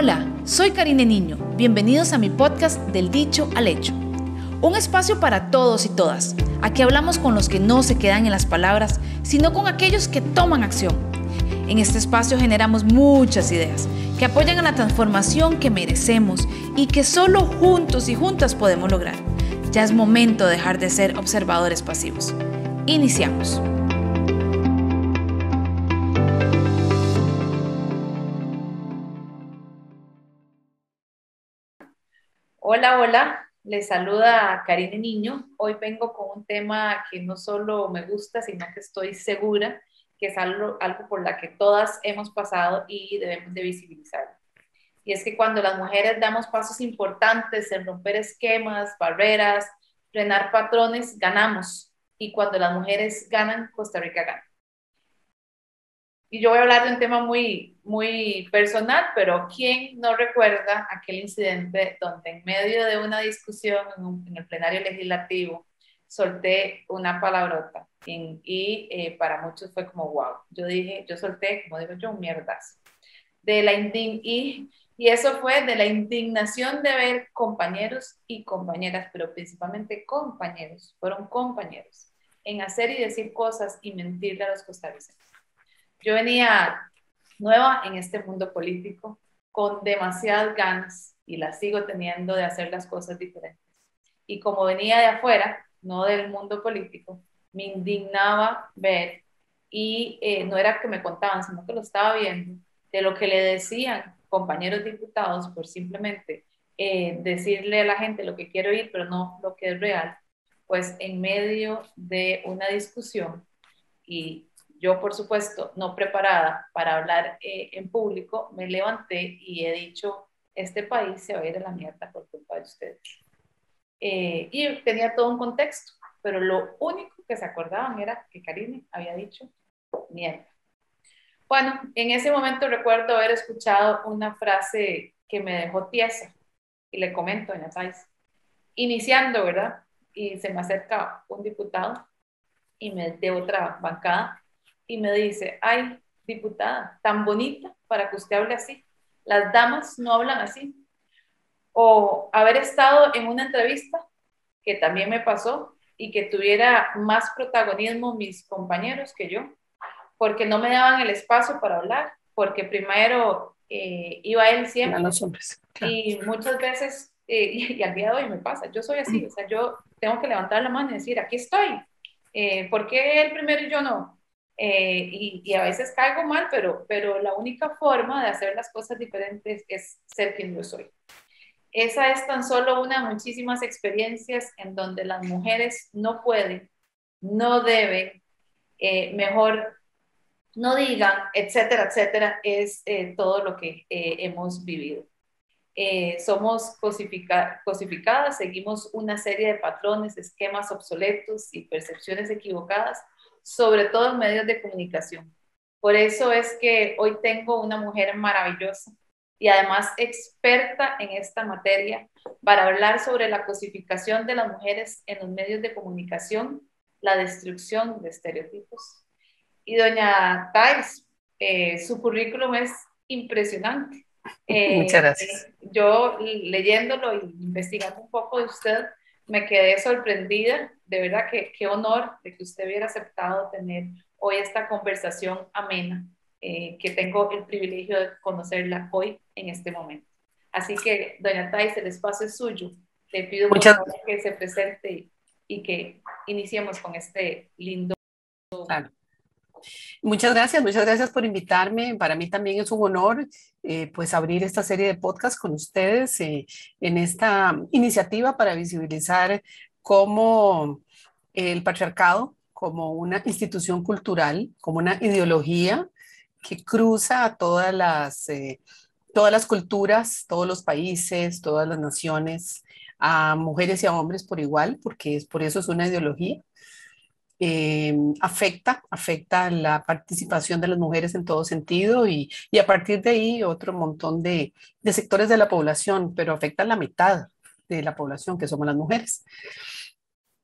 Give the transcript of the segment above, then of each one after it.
Hola, soy Karine Niño. Bienvenidos a mi podcast Del Dicho al Hecho. Un espacio para todos y todas. Aquí hablamos con los que no se quedan en las palabras, sino con aquellos que toman acción. En este espacio generamos muchas ideas que apoyan a la transformación que merecemos y que solo juntos y juntas podemos lograr. Ya es momento de dejar de ser observadores pasivos. Iniciamos. Hola, hola, les saluda Karine Niño. Hoy vengo con un tema que no solo me gusta, sino que estoy segura que es algo por la que todas hemos pasado y debemos de visibilizar. Y es que cuando las mujeres damos pasos importantes en romper esquemas, barreras, frenar patrones, ganamos. Y cuando las mujeres ganan, Costa Rica gana. Y yo voy a hablar de un tema muy personal, pero ¿quién no recuerda aquel incidente donde en medio de una discusión en el plenario legislativo solté una palabrota y para muchos fue como wow? Yo solté, como digo yo, un mierdazo. Y eso fue de la indignación de ver compañeros y compañeras, pero principalmente compañeros, fueron compañeros, en hacer y decir cosas y mentirle a los costarricenses. Yo venía nueva en este mundo político, con demasiadas ganas, y las sigo teniendo, de hacer las cosas diferentes. Y como venía de afuera, no del mundo político, me indignaba ver, y no era que me contaban, sino que lo estaba viendo, de lo que le decían compañeros diputados por simplemente decirle a la gente lo que quiero oír, pero no lo que es real, pues en medio de una discusión. Y yo, por supuesto, no preparada para hablar en público, me levanté y he dicho, este país se va a ir a la mierda por culpa de ustedes. Y tenía todo un contexto, pero lo único que se acordaban era que Karine había dicho mierda. Bueno, en ese momento recuerdo haber escuchado una frase que me dejó tiesa, y le comento, doña Thais, iniciando, ¿verdad? Y se me acerca un diputado y de otra bancada y me dice, ay, diputada, tan bonita para que usted hable así. Las damas no hablan así. O haber estado en una entrevista, que también me pasó, y que tuviera más protagonismo mis compañeros que yo, porque no me daban el espacio para hablar, porque primero iba él siempre. A los hombres, claro. Y muchas veces, y al día de hoy me pasa, yo soy así, o sea, yo tengo que levantar la mano y decir, aquí estoy. ¿Por qué él primero y yo no? Y a veces caigo mal, pero la única forma de hacer las cosas diferentes es ser quien yo soy. Esa es tan solo una de muchísimas experiencias en donde las mujeres no pueden, no deben, mejor no digan, etcétera, etcétera, es todo lo que hemos vivido. Somos cosificadas, seguimos una serie de patrones, esquemas obsoletos y percepciones equivocadas, sobre todo en medios de comunicación. Por eso es que hoy tengo una mujer maravillosa y además experta en esta materia para hablar sobre la cosificación de las mujeres en los medios de comunicación, la destrucción de estereotipos. Y doña Thais, su currículum es impresionante. Muchas gracias. Yo leyéndolo y investigando un poco de usted, me quedé sorprendida. De verdad que qué honor de que usted hubiera aceptado tener hoy esta conversación amena, que tengo el privilegio de conocerla hoy en este momento. Así que, doña Thais, el espacio es suyo. Le pido por Muchas, favor que se presente y que iniciemos con este lindo. claro. Muchas gracias por invitarme. Para mí también es un honor pues abrir esta serie de podcast con ustedes en esta iniciativa para visibilizar cómo el patriarcado, como una institución cultural, como una ideología que cruza a todas las culturas, todos los países, todas las naciones, a mujeres y a hombres por igual, porque por eso es una ideología. Afecta la participación de las mujeres en todo sentido y a partir de ahí otro montón de sectores de la población, pero afecta a la mitad de la población, que somos las mujeres.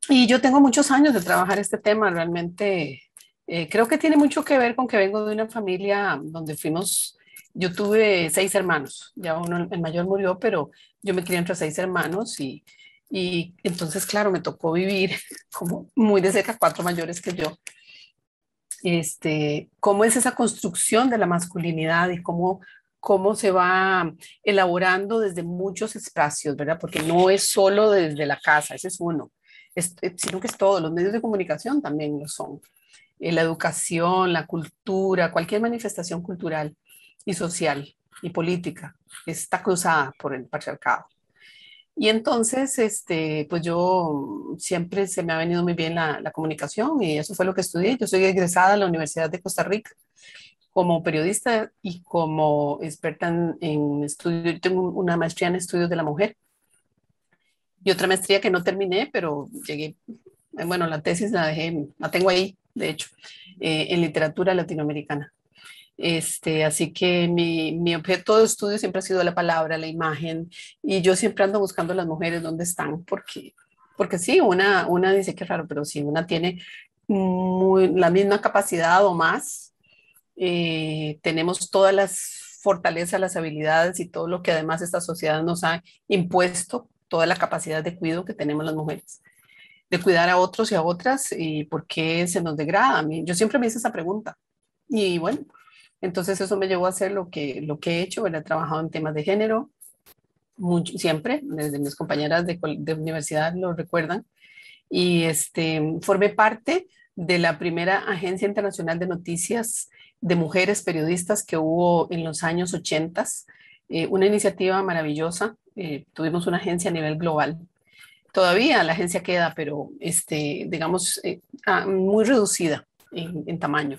Y yo tengo muchos años de trabajar este tema, realmente creo que tiene mucho que ver con que vengo de una familia donde fuimos Yo tuve 6 hermanos, ya uno, el mayor murió, pero yo me crié entre 6 hermanos y entonces, claro, me tocó vivir como muy de cerca, 4 mayores que yo. Cómo es esa construcción de la masculinidad y cómo se va elaborando desde muchos espacios, ¿verdad? Porque no es solo desde la casa, ese es uno, sino que es todo, los medios de comunicación también lo son. La educación, la cultura, cualquier manifestación cultural y social y política está cruzada por el patriarcado. Y entonces, pues yo siempre se me ha venido muy bien la comunicación y eso fue lo que estudié. Yo soy egresada de la Universidad de Costa Rica como periodista y como experta en estudio. Tengo una maestría en estudios de la mujer y otra maestría que no terminé, pero llegué, bueno, la tesis la dejé, la tengo ahí, de hecho, en literatura latinoamericana. Así que mi objeto de estudio siempre ha sido la palabra, la imagen, y yo siempre ando buscando a las mujeres dónde están, porque sí, una dice que raro, pero si una tiene la misma capacidad o más, tenemos todas las fortalezas, las habilidades y todo lo que además esta sociedad nos ha impuesto, toda la capacidad de cuidado que tenemos las mujeres, de cuidar a otros y a otras, y por qué se nos degrada. Yo siempre me hice esa pregunta. Y bueno, entonces eso me llevó a hacer lo que he hecho. He trabajado en temas de género, siempre, desde mis compañeras de universidad lo recuerdan. Y formé parte de la primera agencia internacional de noticias de mujeres periodistas que hubo en los años 80, una iniciativa maravillosa. Tuvimos una agencia a nivel global. Todavía la agencia queda, pero digamos, muy reducida en tamaño.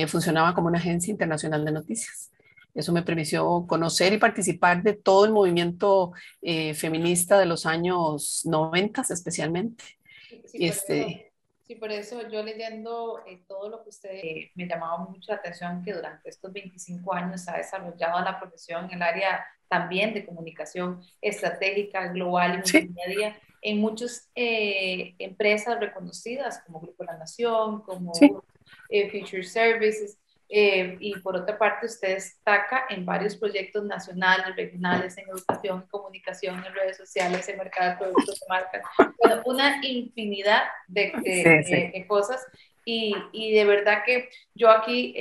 Funcionaba como una agencia internacional de noticias. Eso me permitió conocer y participar de todo el movimiento feminista de los años 90 especialmente. Sí, Este, sí, por eso yo leyendo todo lo que usted me llamaba mucho la atención que durante estos 25 años ha desarrollado la profesión en el área también de comunicación estratégica, global y sí, multimedia en muchas empresas reconocidas como Grupo La Nación, sí, como Future Services. Y por otra parte, usted destaca en varios proyectos nacionales, regionales, en educación, en comunicación, en redes sociales, en mercado de productos de marca, bueno, una infinidad sí, sí. de cosas y de verdad que yo aquí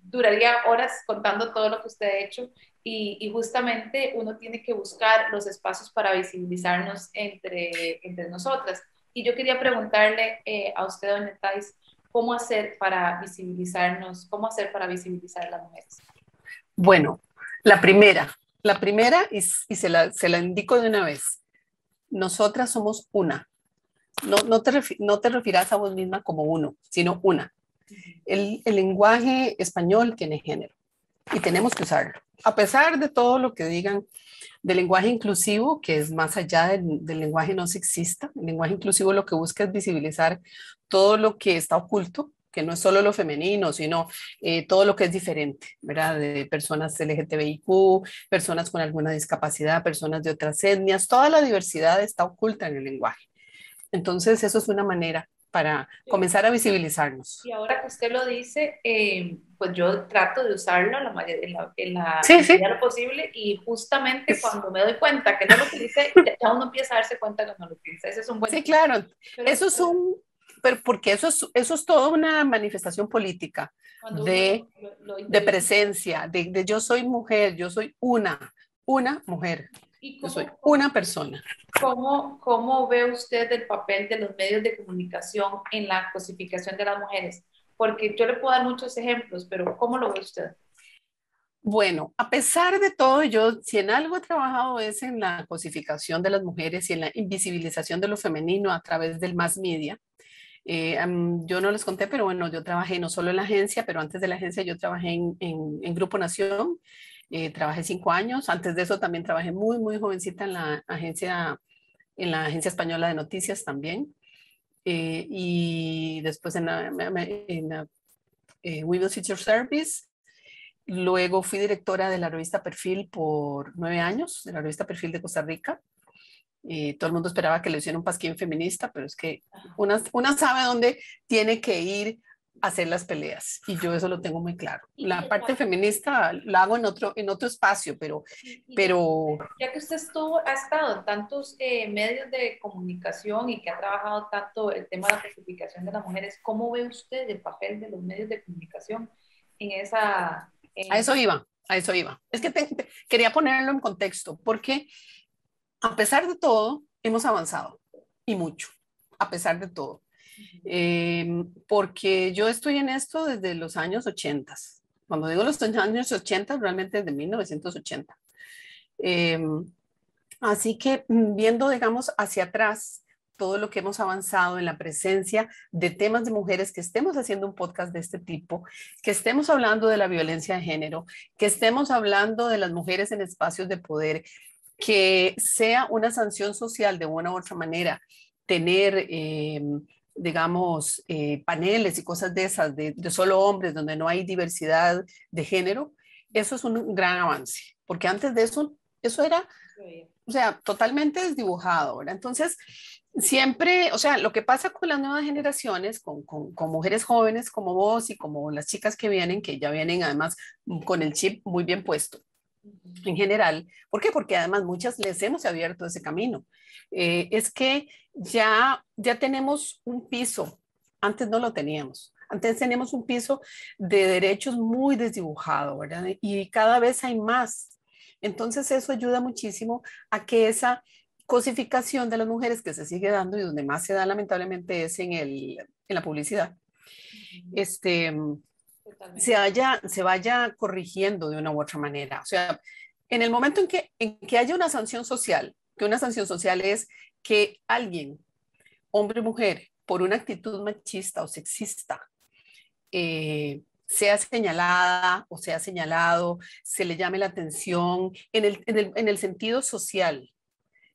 duraría horas contando todo lo que usted ha hecho y justamente uno tiene que buscar los espacios para visibilizarnos entre nosotras. Y yo quería preguntarle a usted, doña Thais, ¿cómo hacer para visibilizarnos, cómo hacer para visibilizar a las mujeres? Bueno, la primera, y se la indico de una vez. Nosotras somos una. No te refieras a vos misma como uno, sino una. Uh -huh. El lenguaje español tiene género y tenemos que usarlo. A pesar de todo lo que digan del lenguaje inclusivo, que es más allá del lenguaje no sexista, el lenguaje inclusivo lo que busca es visibilizar todo lo que está oculto, que no es solo lo femenino, sino todo lo que es diferente, ¿verdad? De personas LGTBIQ, personas con alguna discapacidad, personas de otras etnias, toda la diversidad está oculta en el lenguaje. Entonces, eso es una manera para comenzar a visibilizarnos. Y ahora que usted lo dice, pues yo trato de usarlo en la Sí, sí. medida de lo posible y justamente Es, cuando me doy cuenta que no lo utilicé, ya uno empieza a darse cuenta que no lo utiliza. Ese es un buen sí, tip. claro. Pero Eso es pero porque eso es toda una manifestación política cuando uno lo de interioriza. presencia, de yo soy mujer, yo soy una mujer, ¿Y yo soy cómo, una persona. cómo ve usted el papel de los medios de comunicación en la cosificación de las mujeres? Porque yo le puedo dar muchos ejemplos, pero ¿cómo lo ve usted? Bueno, a pesar de todo, yo si en algo he trabajado es en la cosificación de las mujeres y en la invisibilización de lo femenino a través del mass media. Yo no les conté, pero bueno, yo trabajé no solo en la agencia, pero antes de la agencia yo trabajé en Grupo Nación, trabajé 5 años. Antes de eso también trabajé muy, muy jovencita en la agencia española de noticias también. Y después en la Women's Future Service. Luego fui directora de la revista Perfil por 9 años, de la revista Perfil de Costa Rica. Todo el mundo esperaba que le hiciera un pasquín feminista, pero es que una sabe dónde tiene que ir hacer las peleas y yo eso lo tengo muy claro. La parte feminista la hago en otro espacio, pero ya que usted ha estado en tantos medios de comunicación y que ha trabajado tanto el tema de la justificación de las mujeres, ¿cómo ve usted el papel de los medios de comunicación en esa... a eso iba, a eso iba. Es que quería ponerlo en contexto porque a pesar de todo hemos avanzado y mucho, a pesar de todo. Porque yo estoy en esto desde los años 80. Cuando digo los años 80, realmente desde 1980. Eh, Así que viendo, digamos, hacia atrás, todo lo que hemos avanzado en la presencia de temas de mujeres, que estemos haciendo un podcast de este tipo, que estemos hablando de la violencia de género, que estemos hablando de las mujeres en espacios de poder, que sea una sanción social de una u otra manera, tener, digamos, paneles y cosas de esas, de solo hombres, donde no hay diversidad de género, eso es un gran avance, porque antes de eso, eso era, o sea, totalmente desdibujado, ¿verdad? Entonces, siempre, o sea, lo que pasa con las nuevas generaciones, con mujeres jóvenes como vos y como las chicas que vienen, que ya vienen además con el chip muy bien puesto en general. ¿Por qué? Porque además muchas les hemos abierto ese camino. Es que ya tenemos un piso, antes no lo teníamos. Antes teníamos un piso de derechos muy desdibujado, ¿verdad? Y cada vez hay más. Entonces eso ayuda muchísimo a que esa cosificación de las mujeres que se sigue dando y donde más se da lamentablemente es en la publicidad, este, se vaya corrigiendo de una u otra manera. O sea, en el momento en que haya una sanción social, que una sanción social es que alguien, hombre o mujer, por una actitud machista o sexista, sea señalada o sea señalado, se le llame la atención en el sentido social.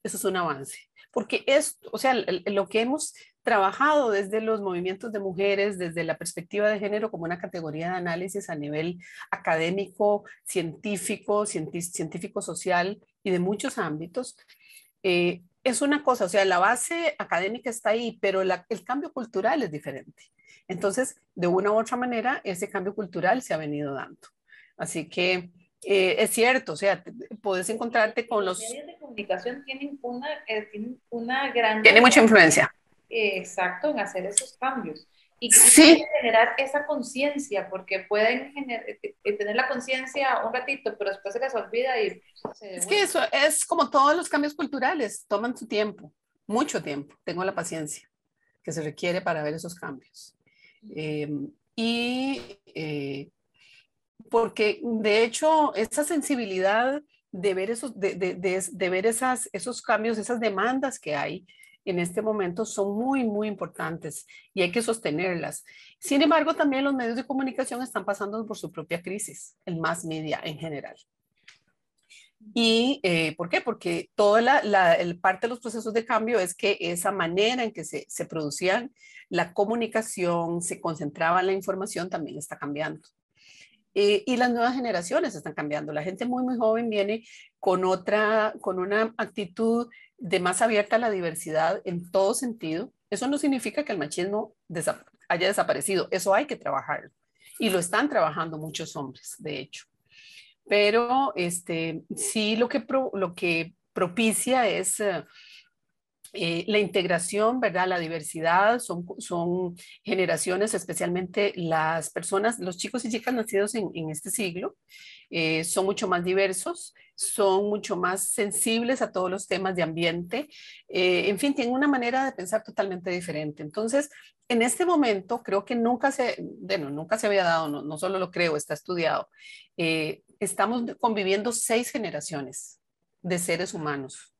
Eso es un avance. Porque es, o sea, lo que hemos trabajado desde los movimientos de mujeres, desde la perspectiva de género como una categoría de análisis a nivel académico, científico, científico social y de muchos ámbitos, es una cosa, o sea, la base académica está ahí, pero el cambio cultural es diferente. Entonces, de una u otra manera, ese cambio cultural se ha venido dando. Así que es cierto, o sea, puedes encontrarte con los los... medios de comunicación tienen una gran Tiene mucha influencia. Exacto, en hacer esos cambios. Y Sí, generar esa conciencia, porque pueden tener la conciencia un ratito, pero después se les olvida y se es que eso es como todos los cambios culturales, toman su tiempo, mucho tiempo. Tengo la paciencia que se requiere para ver esos cambios. Eh, y porque de hecho esa sensibilidad de ver de ver esos cambios, esas demandas que hay en este momento son muy, muy importantes y hay que sostenerlas. Sin embargo, también los medios de comunicación están pasando por su propia crisis, el mass media en general. ¿Y por qué? Porque toda parte de los procesos de cambio es que esa manera en que se producían la comunicación, se concentraba la información, también está cambiando. Y las nuevas generaciones están cambiando. La gente muy, muy joven viene con una actitud de más abierta a la diversidad en todo sentido. Eso no significa que el machismo haya desaparecido. Eso hay que trabajar. Y lo están trabajando muchos hombres, de hecho. Pero sí lo que propicia es la integración, ¿verdad? La diversidad, son generaciones, especialmente las personas, los chicos y chicas nacidos en este siglo, son mucho más diversos, son mucho más sensibles a todos los temas de ambiente, en fin, tienen una manera de pensar totalmente diferente. Entonces, en este momento, creo que nunca se había dado, no solo lo creo, está estudiado, estamos conviviendo 6 generaciones de seres humanos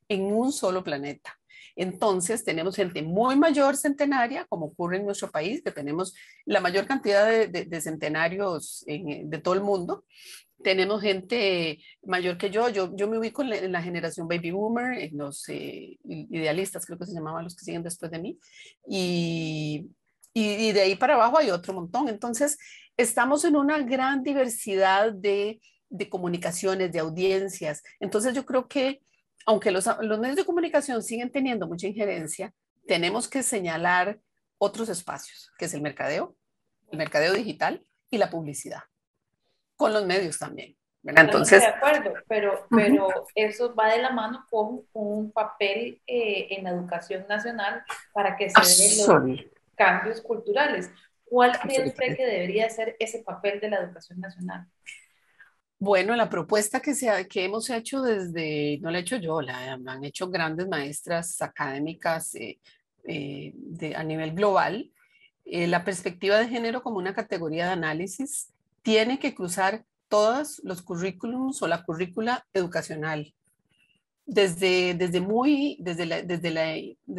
en un solo planeta. Entonces, tenemos gente muy mayor centenaria, como ocurre en nuestro país, que tenemos la mayor cantidad de centenarios de todo el mundo. Tenemos gente mayor que yo me ubico en la generación baby boomer, en los idealistas, creo que se llamaban los que siguen después de mí, y de ahí para abajo hay otro montón. Entonces, estamos en una gran diversidad de comunicaciones, de audiencias. Entonces, yo creo que aunque los medios de comunicación siguen teniendo mucha injerencia, tenemos que señalar otros espacios, que es el mercadeo, el mercadeo digital y la publicidad, con los medios también, ¿verdad? Totalmente de Entonces, acuerdo, uh-huh. pero eso va de la mano con un papel en la educación nacional para que se den los cambios culturales. ¿Cuál cree usted que debería ser ese papel de la educación nacional? Bueno, la propuesta que hemos hecho desde, no la he hecho yo, la han hecho grandes maestras académicas a nivel global, la perspectiva de género como una categoría de análisis tiene que cruzar todos los currículums o la currícula educacional. Desde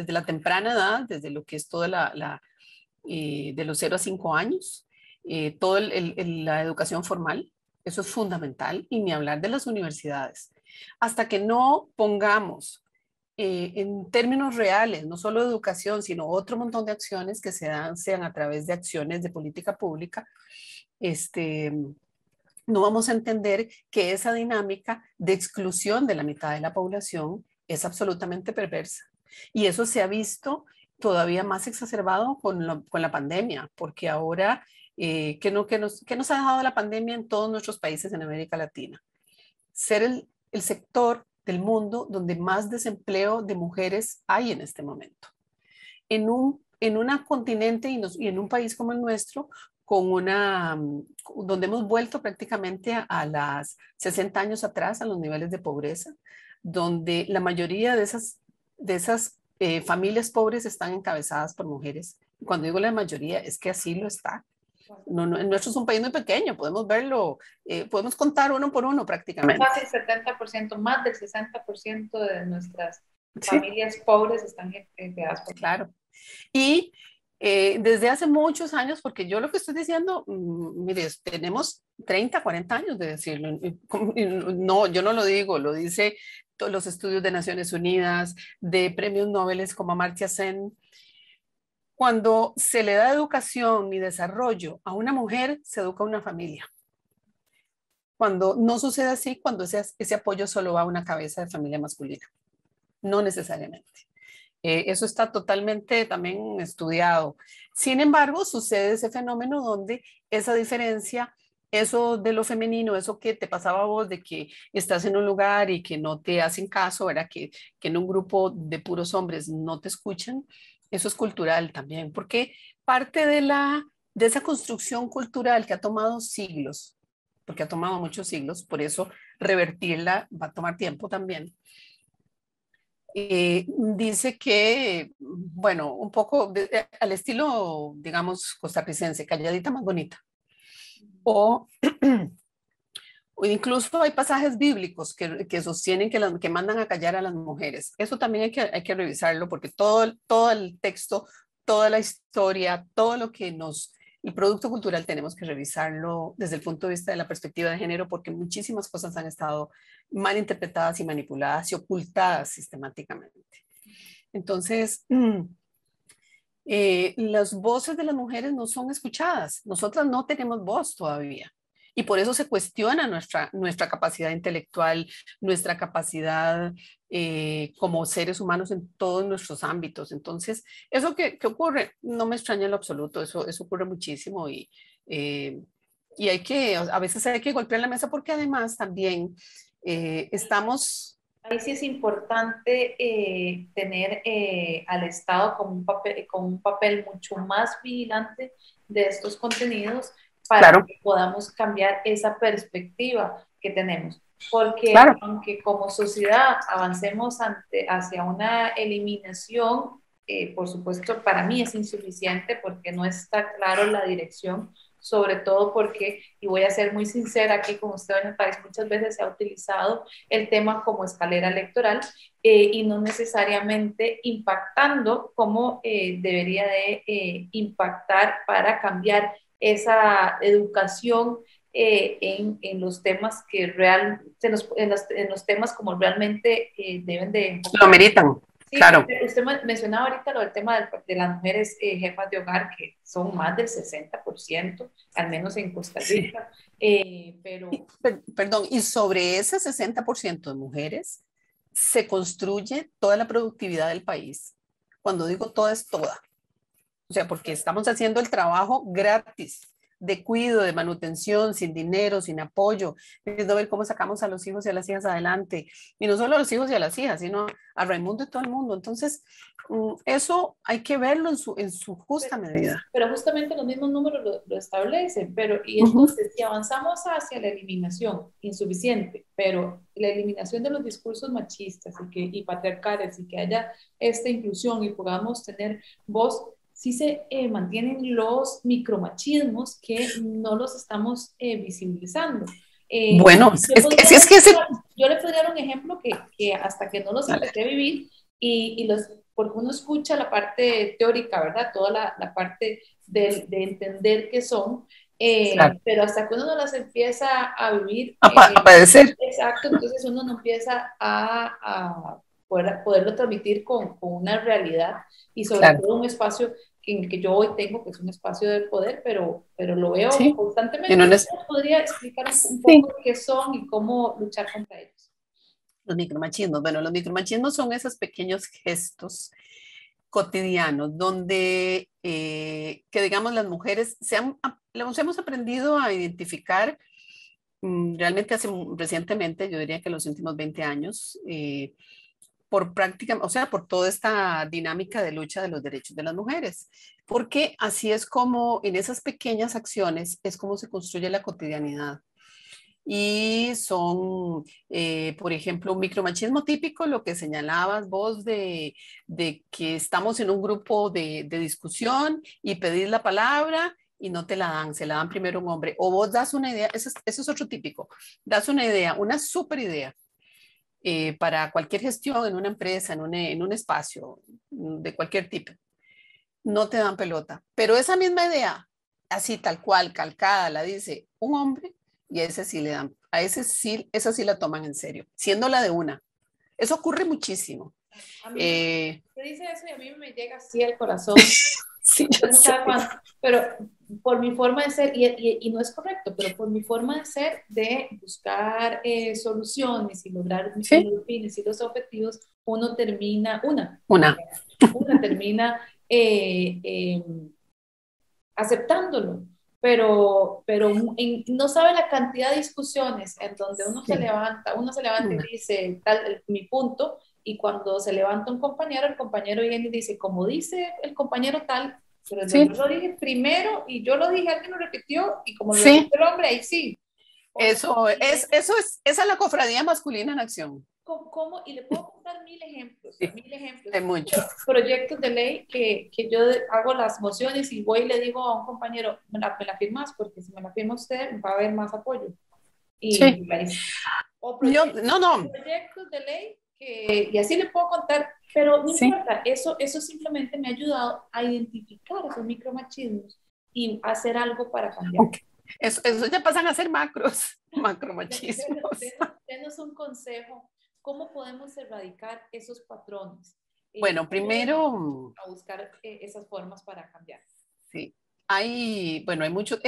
la temprana edad, desde lo que es toda de los 0 a 5 años, toda la educación formal, eso es fundamental, y ni hablar de las universidades. Hasta que no pongamos en términos reales, no solo educación, sino otro montón de acciones que sean a través de acciones de política pública, no vamos a entender que esa dinámica de exclusión de la mitad de la población es absolutamente perversa. Y eso se ha visto todavía más exacerbado con la pandemia, porque ahora, ¿qué nos ha dejado la pandemia en todos nuestros países en América Latina? Ser el sector del mundo donde más desempleo de mujeres hay en este momento. En un continente y en un país como el nuestro, donde hemos vuelto prácticamente a las 60 años atrás, a los niveles de pobreza, donde la mayoría de esas familias pobres están encabezadas por mujeres. Cuando digo la mayoría, es que así lo está. El nuestro es un país muy pequeño, podemos verlo, podemos contar uno por uno prácticamente. Casi el 70%, más del 60% de nuestras Sí, familias pobres están creadas por... claro. Y desde hace muchos años, porque yo lo que estoy diciendo, mire, tenemos 30, 40 años de decirlo. No, yo no lo digo, lo dice todos los estudios de Naciones Unidas, de premios Nobel como Amartya Sen. Cuando se le da educación y desarrollo a una mujer, se educa a una familia. Cuando no sucede así, cuando ese apoyo solo va a una cabeza de familia masculina. No necesariamente. Eso está totalmente también estudiado. Sin embargo, sucede ese fenómeno donde esa diferencia, eso de lo femenino, eso que te pasaba a vos, de que estás en un lugar y que no te hacen caso, ¿verdad? Que en un grupo de puros hombres no te escuchan, eso es cultural también, porque parte de esa construcción cultural que ha tomado siglos, porque ha tomado muchos siglos, por eso revertirla va a tomar tiempo también. Dice que, bueno, un poco al estilo, digamos, costarricense, calladita más bonita. O, o incluso hay pasajes bíblicos que sostienen que mandan a callar a las mujeres. Eso también hay que revisarlo porque todo el texto, toda la historia, todo lo que el producto cultural tenemos que revisarlo desde el punto de vista de la perspectiva de género porque muchísimas cosas han estado mal interpretadas y manipuladas y ocultadas sistemáticamente. Entonces, las voces de las mujeres no son escuchadas. Nosotras no tenemos voz todavía. Y por eso se cuestiona nuestra capacidad intelectual, nuestra capacidad como seres humanos en todos nuestros ámbitos. Entonces, eso que ocurre no me extraña en lo absoluto, eso ocurre muchísimo y a veces hay que golpear la mesa porque además también estamos... Ahí sí es importante tener al Estado como un papel mucho más vigilante de estos contenidos para Claro, que podamos cambiar esa perspectiva que tenemos. Porque claro. aunque como sociedad avancemos hacia una eliminación, por supuesto para mí es insuficiente porque no está claro la dirección, sobre todo porque, y voy a ser muy sincera aquí con usted en el país, muchas veces se ha utilizado el tema como escalera electoral y no necesariamente impactando como debería de impactar para cambiar esa educación en los temas que en los temas como realmente deben de Lo enfocar. meritan, Sí, claro. usted mencionaba ahorita lo del tema de las mujeres jefas de hogar, que son más del 60%, al menos en Costa Sí. Rica, pero... Perdón, y sobre ese 60% de mujeres se construye toda la productividad del país. Cuando digo toda, es toda. O sea, porque estamos haciendo el trabajo gratis, de cuido, de manutención, sin dinero, sin apoyo, viendo ver cómo sacamos a los hijos y a las hijas adelante. Y no solo a los hijos y a las hijas, sino a Raimundo y todo el mundo. Entonces, eso hay que verlo en su justa medida. Pero justamente los mismos números lo establecen, pero y Ujú. entonces si avanzamos hacia la eliminación, insuficiente, pero la eliminación de los discursos machistas y patriarcales y que haya esta inclusión y podamos tener voz, sí se mantienen los micromachismos que no los estamos visibilizando. Bueno, Yo, podría es que ese... yo le podría dar un ejemplo que hasta que no los Dale. empecé a vivir y los porque uno escucha la parte teórica, ¿verdad? Toda la parte de entender qué son, Claro. pero hasta que uno no las empieza a vivir, A padecer. exacto, entonces uno no empieza a poderlo transmitir con una realidad y sobre Claro. todo un espacio en el que yo hoy tengo, que es un espacio de poder, pero lo veo Sí. Y constantemente. no ¿Usted es... podría explicar un Sí. poco qué son y cómo luchar contra ellos? Los micromachismos. Bueno, los micromachismos son esos pequeños gestos cotidianos donde, que digamos, las mujeres los hemos aprendido a identificar realmente recientemente, yo diría que los últimos 20 años, por práctica, o sea, por toda esta dinámica de lucha de los derechos de las mujeres, porque así es como en esas pequeñas acciones es como se construye la cotidianidad. Y son, por ejemplo, un micromachismo típico, lo que señalabas vos de que estamos en un grupo de discusión y pedís la palabra y no te la dan, se la dan primero un hombre. O vos das una idea, eso es otro típico, das una idea, una super idea para cualquier gestión en una empresa, en un espacio de cualquier tipo. No te dan pelota, pero esa misma idea, así tal cual, calcada, la dice un hombre y a ese sí le dan, a ese sí, esa sí la toman en serio, siendo la de una. Eso ocurre muchísimo. A mí Eh, me dice eso y a mí me llega así al corazón. sí, yo Usted no sé. sabe cuánto, pero por mi forma de ser, y no es correcto, pero por mi forma de ser, de buscar soluciones y lograr Sí, los fines y los objetivos, uno termina, una. una termina aceptándolo, no sabe la cantidad de discusiones en donde Sí, uno se levanta y una. dice tal, mi punto, y cuando se levanta un compañero, el compañero viene y dice, como dice el compañero tal, pero yo Sí, lo dije primero y yo lo dije, alguien lo repitió, y como lo sí. repitió el hombre, ahí sí. O sea, Esa es la cofradía masculina en acción. y le puedo contar Sí, mil ejemplos, hay mucho. proyectos de ley que yo hago las mociones y voy y le digo a un compañero, me la firmas, porque si me la firma usted va a haber más apoyo. Sí, Y país. O no, no, proyectos de ley y así le puedo contar, pero no sí. importa, eso simplemente me ha ayudado a identificar esos micromachismos y hacer algo para cambiar. Okay. Eso ya pasan a ser macros, macromachismos. Denos un consejo, ¿cómo podemos erradicar esos patrones? Bueno, Ayúdenos primero, a buscar esas formas para cambiar. sí, bueno, hay muchos,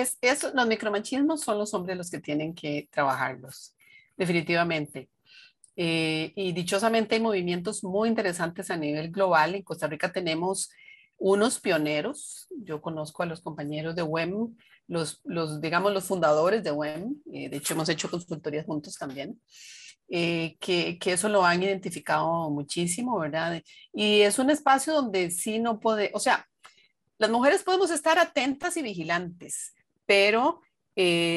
los micromachismos son los hombres los que tienen que trabajarlos, definitivamente. Y dichosamente hay movimientos muy interesantes a nivel global. En Costa Rica tenemos unos pioneros. Yo conozco a los compañeros de WEM, digamos, los fundadores de WEM. De hecho, hemos hecho consultorías juntos también. Que eso lo han identificado muchísimo, ¿verdad? Y es un espacio donde sí no puede, o sea, las mujeres podemos estar atentas y vigilantes, pero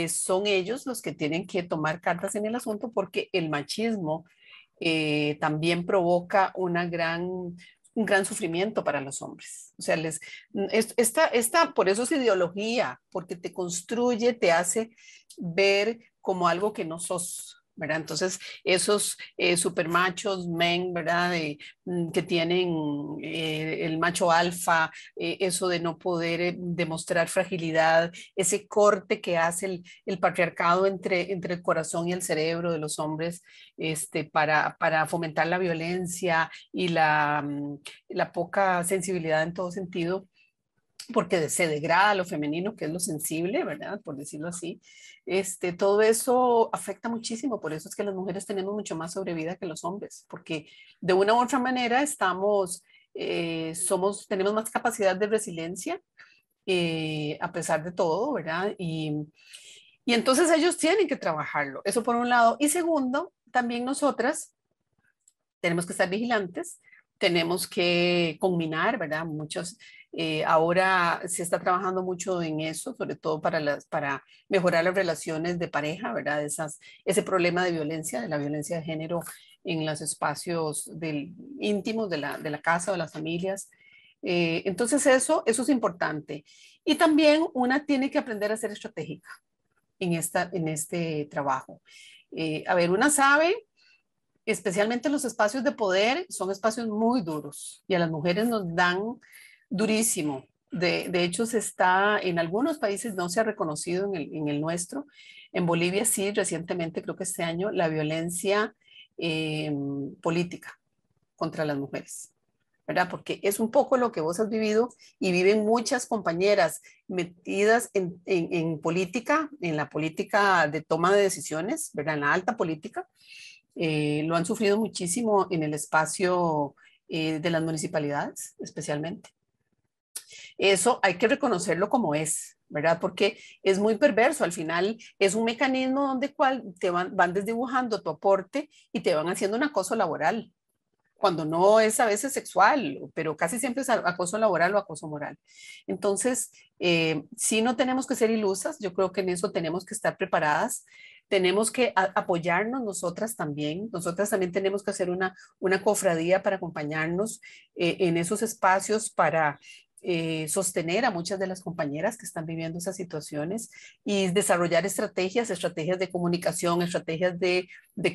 son ellos los que tienen que tomar cartas en el asunto porque el machismo también provoca un gran sufrimiento para los hombres. O sea, por eso es ideología, porque te construye, te hace ver como algo que no sos. ¿Verdad? Entonces, esos supermachos, men, ¿verdad? Que tienen el macho alfa, eso de no poder demostrar fragilidad, ese corte que hace el patriarcado entre el corazón y el cerebro de los hombres para fomentar la violencia y la poca sensibilidad en todo sentido, porque se degrada lo femenino, que es lo sensible, ¿verdad? Por decirlo así. Todo eso afecta muchísimo, por eso es que las mujeres tenemos mucho más sobrevida que los hombres, porque de una u otra manera estamos tenemos más capacidad de resiliencia a pesar de todo, ¿verdad? Y entonces ellos tienen que trabajarlo, eso por un lado. Y segundo, también nosotras tenemos que estar vigilantes, tenemos que combinar, ¿verdad? Ahora se está trabajando mucho en eso, sobre todo para mejorar las relaciones de pareja, ¿verdad? Ese problema de la violencia de género en los espacios íntimos de la casa o de las familias. Entonces eso es importante. Y también una tiene que aprender a ser estratégica en este trabajo. A ver, una sabe, especialmente los espacios de poder, son espacios muy duros y a las mujeres nos dan durísimo. De hecho, en algunos países no se ha reconocido en el nuestro. En Bolivia sí, recientemente, creo que este año, la violencia eh, política contra las mujeres, ¿verdad? Porque es un poco lo que vos has vivido y viven muchas compañeras metidas en política, en la política de toma de decisiones, ¿verdad? En la alta política. Lo han sufrido muchísimo en el espacio de las municipalidades, especialmente. Eso hay que reconocerlo como es, ¿verdad? Porque es muy perverso. Al final es un mecanismo donde te van desdibujando tu aporte y te van haciendo un acoso laboral, cuando no es a veces sexual, pero casi siempre es acoso laboral o acoso moral. Entonces, sí, no tenemos que ser ilusas, yo creo que en eso tenemos que estar preparadas, tenemos que apoyarnos nosotras también tenemos que hacer una cofradía para acompañarnos en esos espacios para sostener a muchas de las compañeras que están viviendo esas situaciones y desarrollar estrategias de comunicación, estrategias de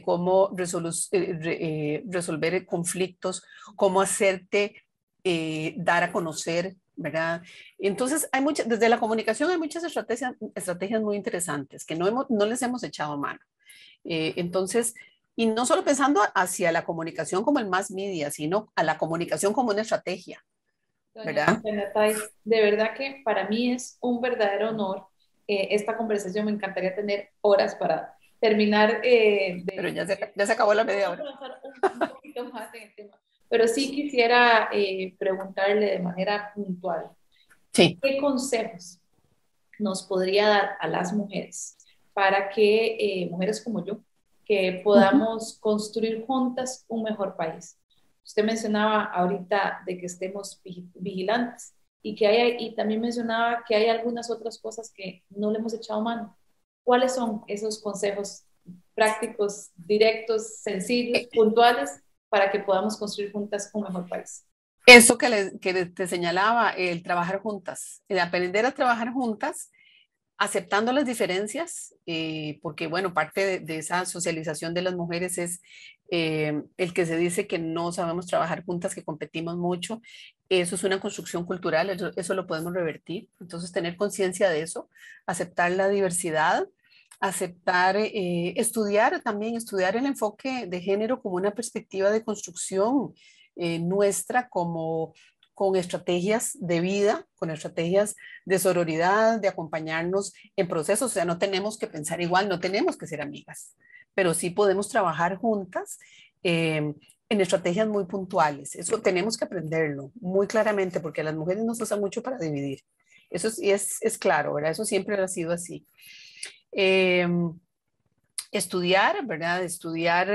cómo resolver conflictos, cómo hacerte dar a conocer, ¿verdad? Entonces, desde la comunicación hay muchas estrategias muy interesantes que no les hemos echado mano. Entonces, y no solo pensando hacia la comunicación como el mass media, sino a la comunicación como una estrategia, ¿verdad? Doña Thais, de verdad que para mí es un verdadero honor esta conversación. Me encantaría tener horas para terminar Pero ya se acabó la media hora. avanzar un poquito más en el tema. Pero sí quisiera preguntarle de manera puntual, Sí. ¿qué consejos nos podría dar a las mujeres para que, mujeres como yo, que podamos construir juntas un mejor país? Usted mencionaba ahorita de que estemos vigilantes y también mencionaba que hay algunas otras cosas que no le hemos echado mano. ¿Cuáles son esos consejos prácticos, directos, sencillos, puntuales para que podamos construir juntas un mejor país? Eso que te señalaba, el trabajar juntas, el aprender a trabajar juntas, aceptando las diferencias, porque bueno, parte de esa socialización de las mujeres es el que se dice que no sabemos trabajar juntas, que competimos mucho. Eso es una construcción cultural, eso lo podemos revertir. Entonces, tener conciencia de eso, aceptar la diversidad, aceptar, estudiar el enfoque de género como una perspectiva de construcción nuestra como con estrategias de vida, con estrategias de sororidad, de acompañarnos en procesos. O sea, no tenemos que pensar igual, no tenemos que ser amigas, pero sí podemos trabajar juntas en estrategias muy puntuales. Eso tenemos que aprenderlo muy claramente porque a las mujeres nos usa mucho para dividir. Eso es claro, ¿verdad? Eso siempre ha sido así. Eh, Estudiar, ¿verdad? Estudiar,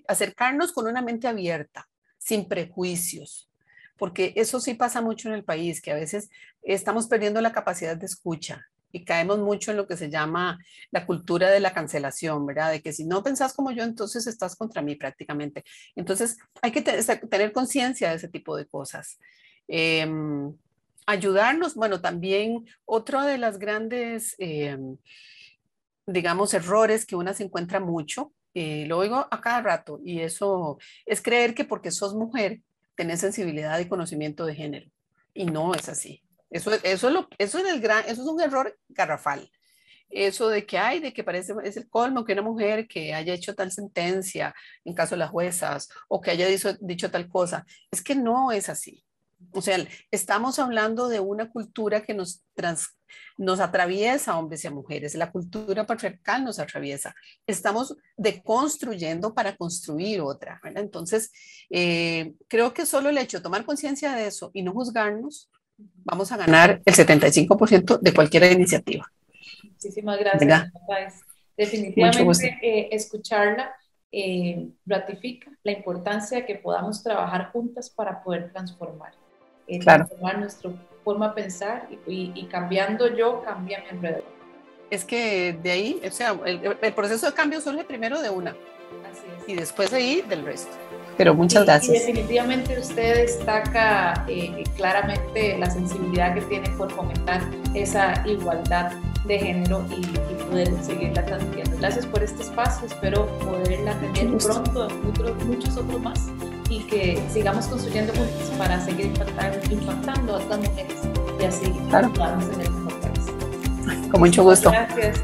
acercarnos con una mente abierta, sin prejuicios, porque eso sí pasa mucho en el país, que a veces estamos perdiendo la capacidad de escucha y caemos mucho en lo que se llama la cultura de la cancelación, ¿verdad? De que si no pensás como yo, entonces estás contra mí prácticamente. Entonces hay que tener conciencia de ese tipo de cosas. Eh, Ayudarnos, bueno, también otro de las grandes digamos, errores que una se encuentra mucho, lo oigo a cada rato, y eso es creer que porque sos mujer tenés sensibilidad y conocimiento de género, y no es así. Eso es un error garrafal. Eso de que hay, de que parece, es el colmo que una mujer que haya hecho tal sentencia en caso de las juezas o que haya dicho tal cosa, es que no es así. O sea, estamos hablando de una cultura que nos atraviesa, hombres y a mujeres. La cultura patriarcal nos atraviesa. Estamos deconstruyendo para construir otra, ¿verdad? Entonces, creo que solo el hecho de tomar conciencia de eso y no juzgarnos, vamos a ganar el 75% de cualquier iniciativa. Muchísimas gracias, Thais. Definitivamente escucharla ratifica la importancia de que podamos trabajar juntas para poder transformar. Transformar nuestra forma de pensar y cambiando yo, cambia mi alrededor. Es que de ahí, o sea, el proceso de cambio surge primero de una. Así es. Y después de ahí del resto. Pero muchas gracias. Y definitivamente usted destaca claramente la sensibilidad que tiene por fomentar esa igualdad de género y poder seguirla transmitiendo. Gracias por este espacio, espero poderla tener pronto en muchos otros más y que sigamos construyendo juntos para seguir impactando a otras mujeres y así vamos en el mejor país. Con mucho gusto. Gracias.